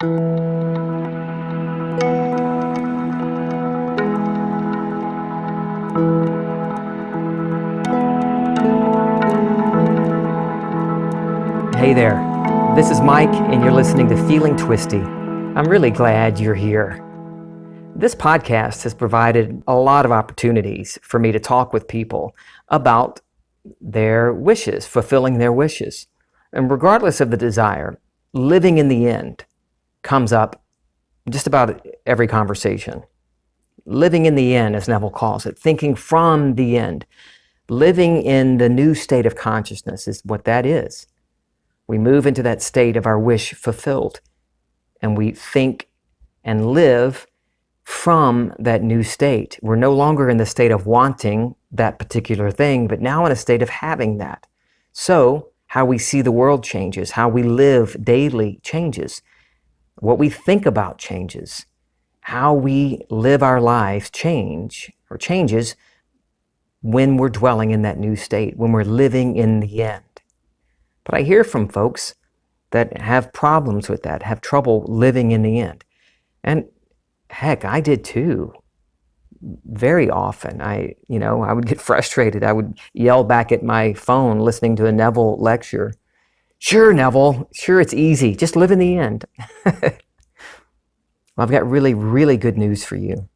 Hey there, this is Mike, and you're listening to Feeling Twisty. I'm really glad you're here. This podcast has provided a lot of opportunities for me to talk with people about their wishes, fulfilling their wishes. And regardless of the desire, living in the end comes up just about every conversation. Living in the end, as Neville calls it, thinking from the end. Living in the new state of consciousness is what that is. We move into that state of our wish fulfilled, and we think and live from that new state. We're no longer in the state of wanting that particular thing, but now in a state of having that. So how we see the world changes, how we live daily changes, what we think about changes, how we live our lives changes when we're dwelling in that new state, when we're living in the end. But I hear from folks that have problems with that, have trouble living in the end. And heck, I did too. Very often, I would get frustrated. I would yell back at my phone listening to a Neville lecture. Sure, Neville, sure, it's easy. Just live in the end. Well, I've got really, really good news for you.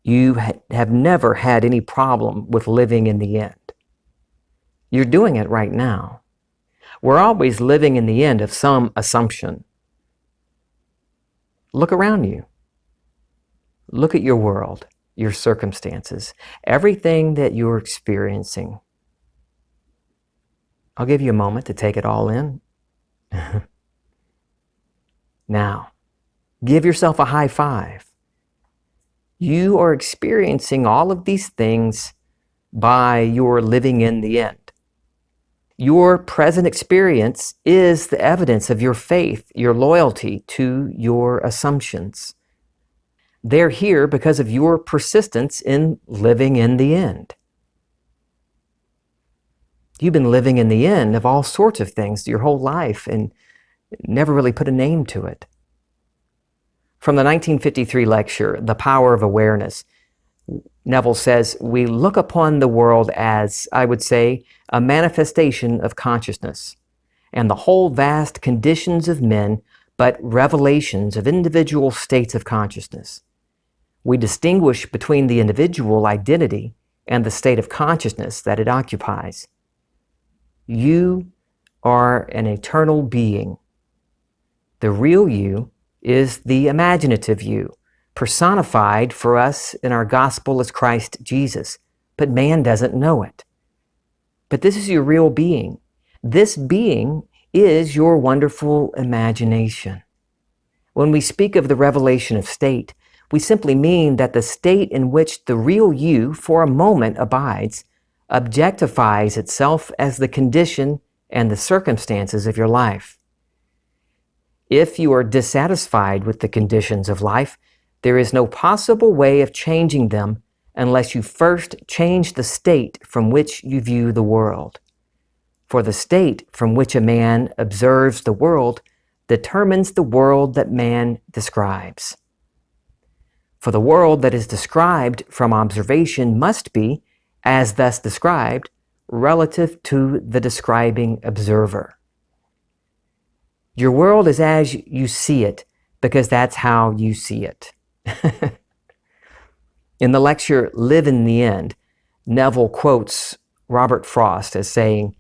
You have never had any problem with living in the end. You're doing it right now. We're always living in the end of some assumption. Look around you. Look at your world, your circumstances, everything that you're experiencing. I'll give you a moment to take it all in. Now, give yourself a high five. You are experiencing all of these things by your living in the end. Your present experience is the evidence of your faith, your loyalty to your assumptions. They're here because of your persistence in living in the end. You've been living in the end of all sorts of things your whole life and never really put a name to it. From the 1953 lecture, The Power of Awareness, Neville says, we look upon the world as, I would say, a manifestation of consciousness, and the whole vast conditions of men but revelations of individual states of consciousness. We distinguish between the individual identity and the state of consciousness that it occupies. You are an eternal being. The real you is the imaginative you, personified for us in our gospel as Christ Jesus, but man doesn't know it. But this is your real being. This being is your wonderful imagination. When we speak of the revelation of state, we simply mean that the state in which the real you for a moment abides objectifies itself as the condition and the circumstances of your life. If you are dissatisfied with the conditions of life, there is no possible way of changing them unless you first change the state from which you view the world. For the state from which a man observes the world determines the world that man describes. For the world that is described from observation must be, as thus described, relative to the describing observer. Your world is as you see it because that's how you see it. In the lecture, Live in the End, Neville quotes Robert Frost as saying,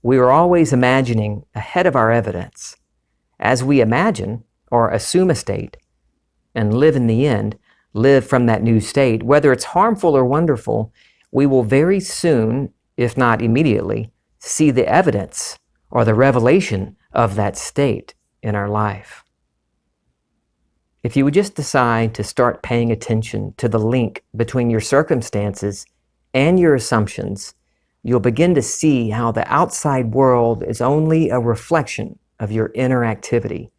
we are always imagining ahead of our evidence. As we imagine or assume a state and live in the end, live from that new state, whether it's harmful or wonderful, we will very soon, if not immediately, see the evidence or the revelation of that state in our life. If you would just decide to start paying attention to the link between your circumstances and your assumptions, you'll begin to see how the outside world is only a reflection of your inner activity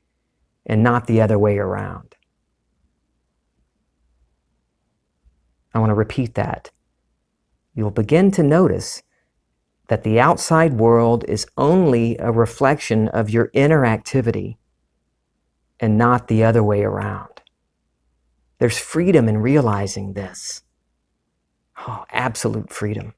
and not the other way around. I want to repeat that. You'll begin to notice that the outside world is only a reflection of your inner activity and not the other way around. There's freedom in realizing this. Oh, absolute freedom.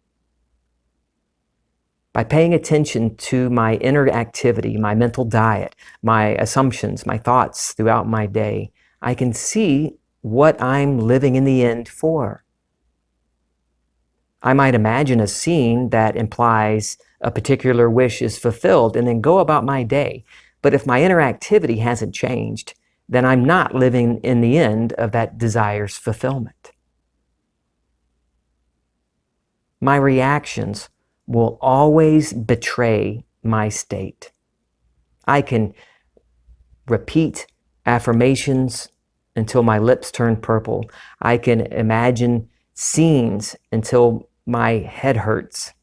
By paying attention to my inner activity, my mental diet, my assumptions, my thoughts throughout my day, I can see what I'm living in the end for. I might imagine a scene that implies a particular wish is fulfilled and then go about my day. But if my inner activity hasn't changed, then I'm not living in the end of that desire's fulfillment. My reactions will always betray my state. I can repeat affirmations until my lips turn purple. I can imagine scenes until my head hurts.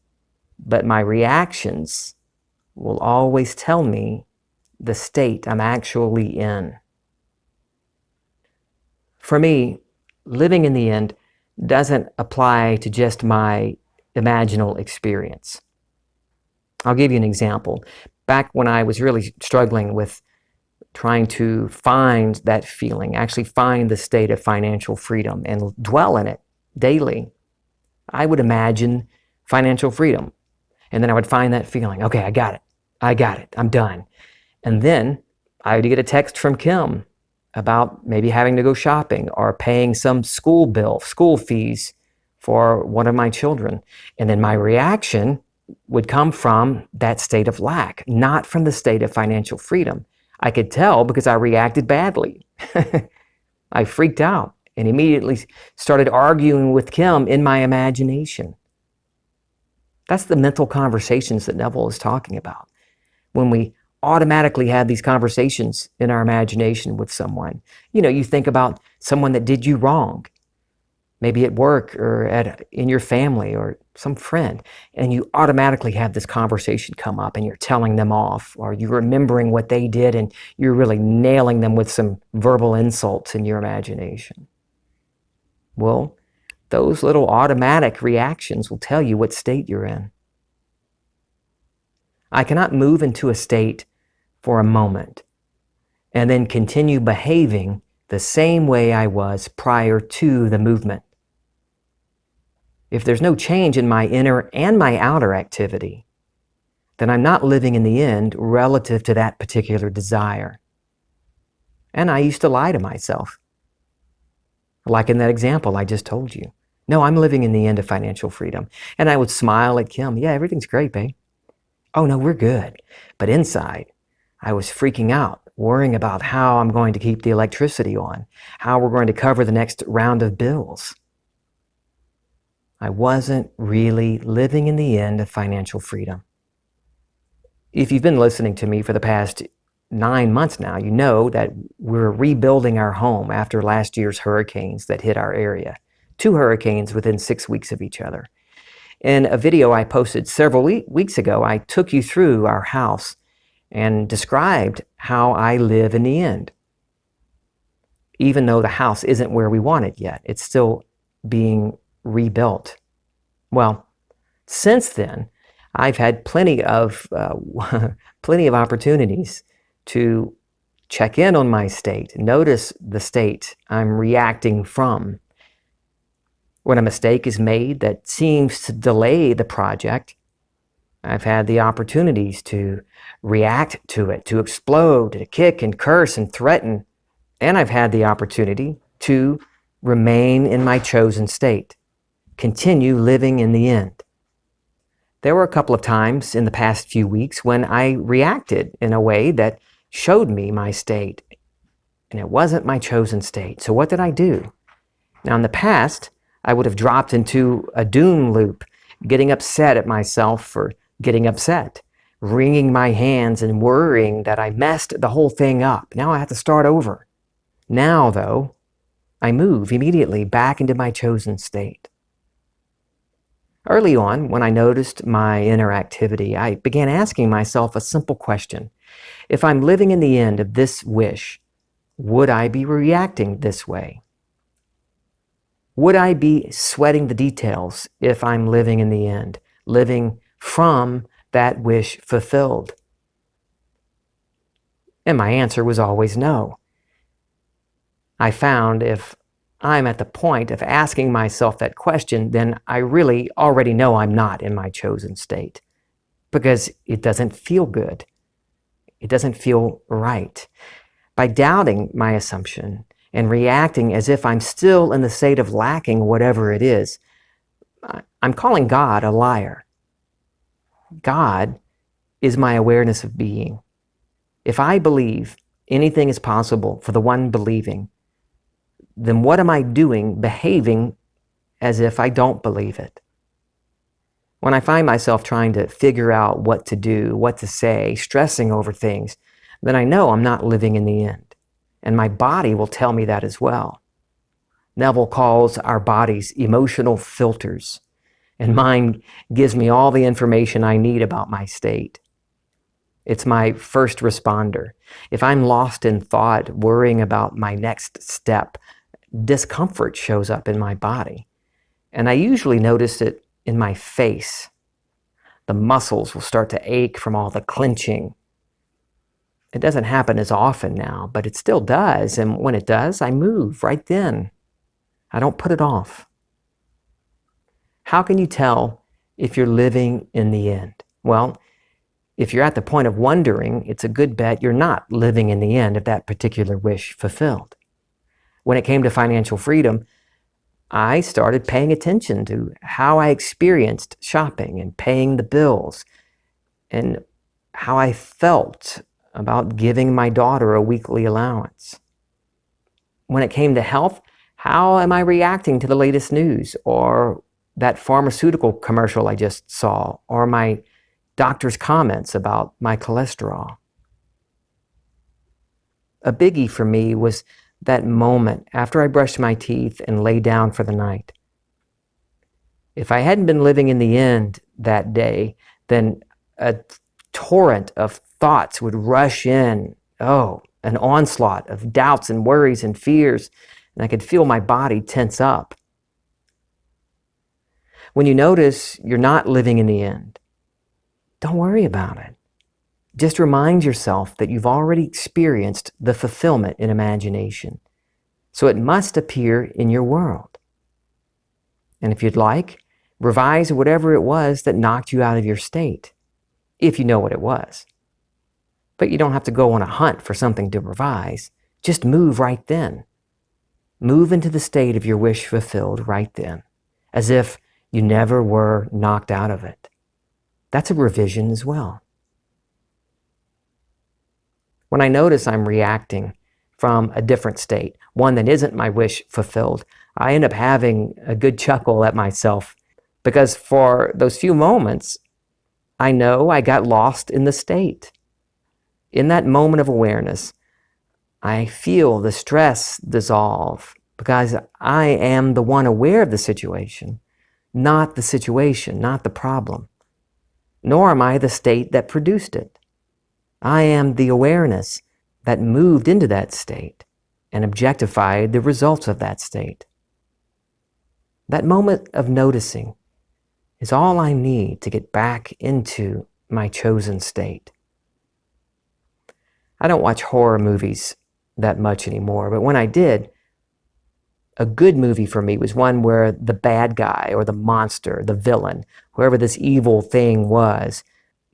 But my reactions will always tell me the state I'm actually in. For me, living in the end doesn't apply to just my imaginal experience. I'll give you an example. Back when I was really struggling with trying to find that feeling, actually find the state of financial freedom and dwell in it daily, I would imagine financial freedom. And then I would find that feeling. Okay, I got it. I'm done. And then I would get a text from Kim about maybe having to go shopping or paying some school bill, school fees for one of my children. And then my reaction would come from that state of lack, not from the state of financial freedom. I could tell because I reacted badly. I freaked out and immediately started arguing with Kim in my imagination. That's the mental conversations that Neville is talking about. When we automatically have these conversations in our imagination with someone. You think about someone that did you wrong, maybe at work or in your family or some friend, and you automatically have this conversation come up and you're telling them off, or you're remembering what they did and you're really nailing them with some verbal insults in your imagination. Well, those little automatic reactions will tell you what state you're in. I cannot move into a state for a moment and then continue behaving the same way I was prior to the movement. If there's no change in my inner and my outer activity, then I'm not living in the end relative to that particular desire. And I used to lie to myself. Like in that example I just told you. No, I'm living in the end of financial freedom. And I would smile at Kim. Yeah, everything's great, babe. Oh, no, we're good. But inside, I was freaking out, worrying about how I'm going to keep the electricity on, how we're going to cover the next round of bills. I wasn't really living in the end of financial freedom. If you've been listening to me for the past 9 months now, you know that we're rebuilding our home after last year's hurricanes that hit our area. 2 hurricanes within 6 weeks of each other. In a video I posted several weeks ago, I took you through our house and described how I live in the end. Even though the house isn't where we want it yet, it's still being rebuilt. Well, since then, I've had plenty of opportunities to check in on my state, notice the state I'm reacting from. When a mistake is made that seems to delay the project, I've had the opportunities to react to it, to explode, to kick and curse and threaten. And I've had the opportunity to remain in my chosen state, continue living in the end. There were a couple of times in the past few weeks when I reacted in a way that showed me my state, and it wasn't my chosen state. So what did I do? Now, in the past, I would have dropped into a doom loop, getting upset at myself for getting upset, wringing my hands and worrying that I messed the whole thing up. Now I have to start over. Now, though, I move immediately back into my chosen state. Early on, when I noticed my inner activity, I began asking myself a simple question. If I'm living in the end of this wish, would I be reacting this way? Would I be sweating the details if I'm living in the end, living from that wish fulfilled? And my answer was always no. I found if I'm at the point of asking myself that question, then I really already know I'm not in my chosen state, because it doesn't feel good. It doesn't feel right. By doubting my assumption and reacting as if I'm still in the state of lacking whatever it is, I'm calling God a liar. God is my awareness of being. If I believe anything is possible for the one believing, then what am I doing behaving as if I don't believe it? When I find myself trying to figure out what to do, what to say, stressing over things, then I know I'm not living in the end. And my body will tell me that as well. Neville calls our bodies emotional filters, and mine gives me all the information I need about my state. It's my first responder. If I'm lost in thought, worrying about my next step, discomfort shows up in my body. And I usually notice it in my face. The muscles will start to ache from all the clenching. It doesn't happen as often now, but it still does. And when it does, I move right then. I don't put it off. How can you tell if you're living in the end? Well, if you're at the point of wondering, it's a good bet you're not living in the end of that particular wish fulfilled. When it came to financial freedom, I started paying attention to how I experienced shopping and paying the bills, and how I felt about giving my daughter a weekly allowance. When it came to health, how am I reacting to the latest news, or that pharmaceutical commercial I just saw, or my doctor's comments about my cholesterol? A biggie for me was that moment after I brushed my teeth and lay down for the night. If I hadn't been living in the end that day, then a torrent of thoughts would rush in. Oh, an onslaught of doubts and worries and fears, and I could feel my body tense up. When you notice you're not living in the end, don't worry about it. Just remind yourself that you've already experienced the fulfillment in imagination, so it must appear in your world. And if you'd like, revise whatever it was that knocked you out of your state, if you know what it was. But you don't have to go on a hunt for something to revise. Just move right then. Move into the state of your wish fulfilled right then, as if you never were knocked out of it. That's a revision as well. When I notice I'm reacting from a different state, one that isn't my wish fulfilled, I end up having a good chuckle at myself, because for those few moments, I know I got lost in the state. In that moment of awareness, I feel the stress dissolve, because I am the one aware of the situation, not the problem, nor am I the state that produced it. I am the awareness that moved into that state and objectified the results of that state. That moment of noticing is all I need to get back into my chosen state. I don't watch horror movies that much anymore, but when I did, a good movie for me was one where the bad guy or the monster, the villain, whoever this evil thing was,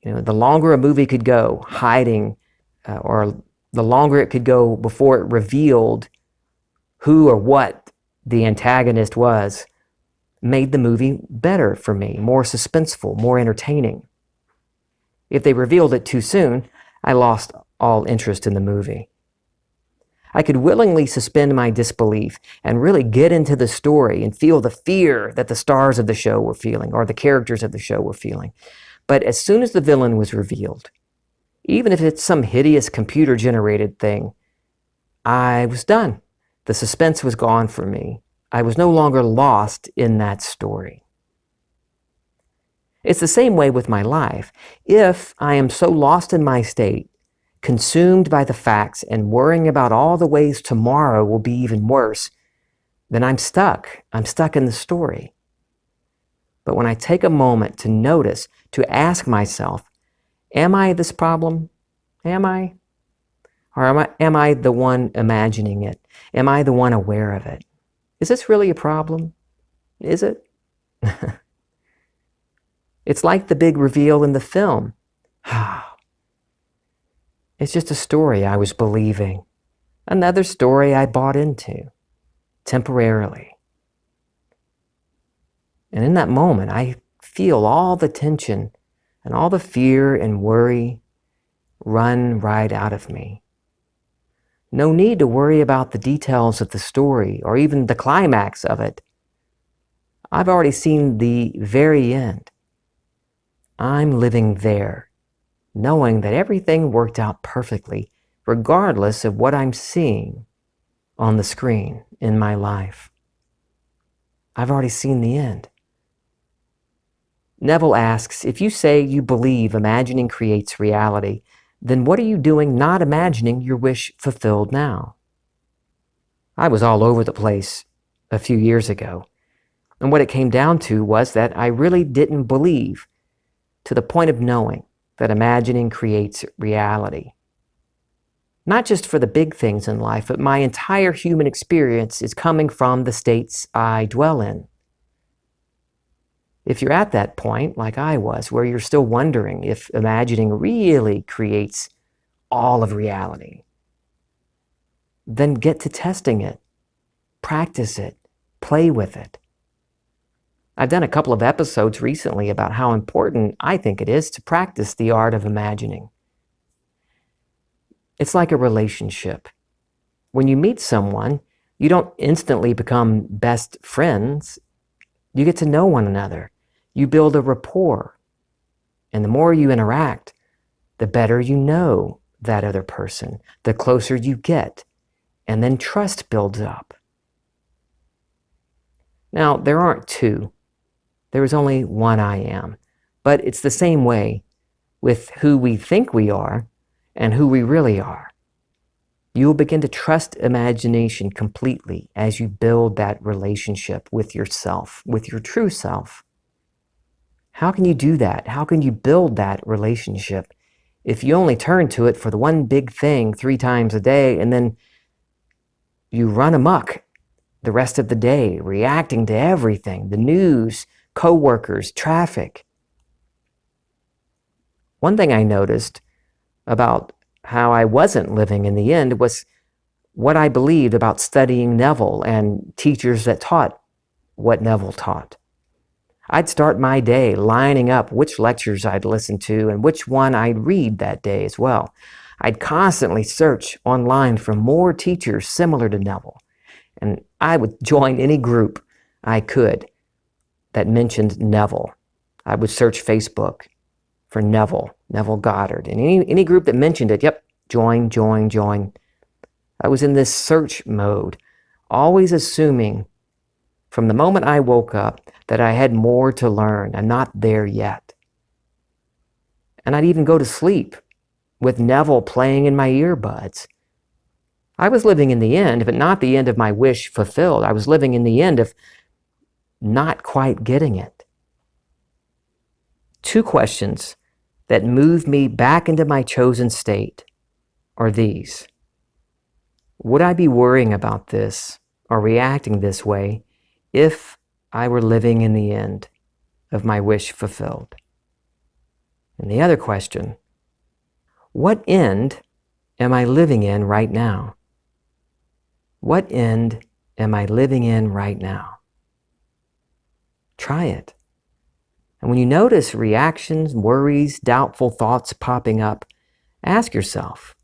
the longer a movie could go hiding, or the longer it could go before it revealed who or what the antagonist was, made the movie better for me, more suspenseful, more entertaining. If they revealed it too soon, I lost all interest in the movie. I could willingly suspend my disbelief and really get into the story and feel the fear that the stars of the show were feeling, or the characters of the show were feeling. But as soon as the villain was revealed, even if it's some hideous computer-generated thing, I was done. The suspense was gone for me. I was no longer lost in that story. It's the same way with my life. If I am so lost in my state, consumed by the facts and worrying about all the ways tomorrow will be even worse, then I'm stuck. I'm stuck in the story. But when I take a moment to notice, to ask myself, am I this problem? Am I? Or am I the one imagining it? Am I the one aware of it? Is this really a problem? Is it? It's like the big reveal in the film. It's just a story I was believing. Another story I bought into, temporarily. And in that moment, I feel all the tension and all the fear and worry run right out of me. No need to worry about the details of the story or even the climax of it. I've already seen the very end. I'm living there, knowing that everything worked out perfectly, regardless of what I'm seeing on the screen in my life. I've already seen the end. Neville asks, if you say you believe imagining creates reality, then what are you doing not imagining your wish fulfilled now? I was all over the place a few years ago, and what it came down to was that I really didn't believe, to the point of knowing, that imagining creates reality. Not just for the big things in life, but my entire human experience is coming from the states I dwell in. If you're at that point, like I was, where you're still wondering if imagining really creates all of reality, then get to testing it, practice it, play with it. I've done a couple of episodes recently about how important I think it is to practice the art of imagining. It's like a relationship. When you meet someone, you don't instantly become best friends. You get to know one another. You build a rapport. And the more you interact, the better you know that other person, the closer you get, and then trust builds up. Now, there aren't two. There is only one I am. But it's the same way with who we think we are and who we really are. You will begin to trust imagination completely as you build that relationship with yourself, with your true self. How can you do that? How can you build that relationship if you only turn to it for the one big thing 3 times a day and then you run amok the rest of the day, reacting to everything, the news, coworkers, traffic? One thing I noticed about how I wasn't living in the end was what I believed about studying Neville and teachers that taught what Neville taught. I'd start my day lining up which lectures I'd listen to and which one I'd read that day as well. I'd constantly search online for more teachers similar to Neville, and I would join any group I could that mentioned Neville. I would search Facebook for Neville Goddard, and any group that mentioned it, yep, join. I was in this search mode, always assuming from the moment I woke up that I had more to learn. I'm not there yet. And I'd even go to sleep with Neville playing in my earbuds. I was living in the end, but not the end of my wish fulfilled. I was living in the end of not quite getting it. 2 questions that move me back into my chosen state are these. Would I be worrying about this or reacting this way if I were living in the end of my wish fulfilled? And the other question, what end am I living in right now? What end am I living in right now? Try it. And when you notice reactions, worries, doubtful thoughts popping up, ask yourself,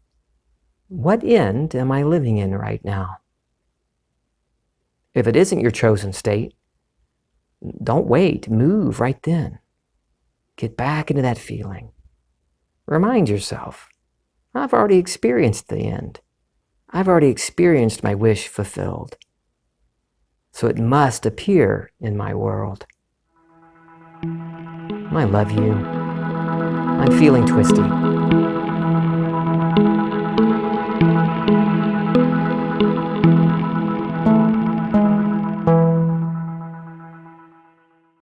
what end am I living in right now? If it isn't your chosen state, don't wait. Move right then. Get back into that feeling. Remind yourself, I've already experienced the end. I've already experienced my wish fulfilled. So it must appear in my world. I love you. I'm feeling twisty.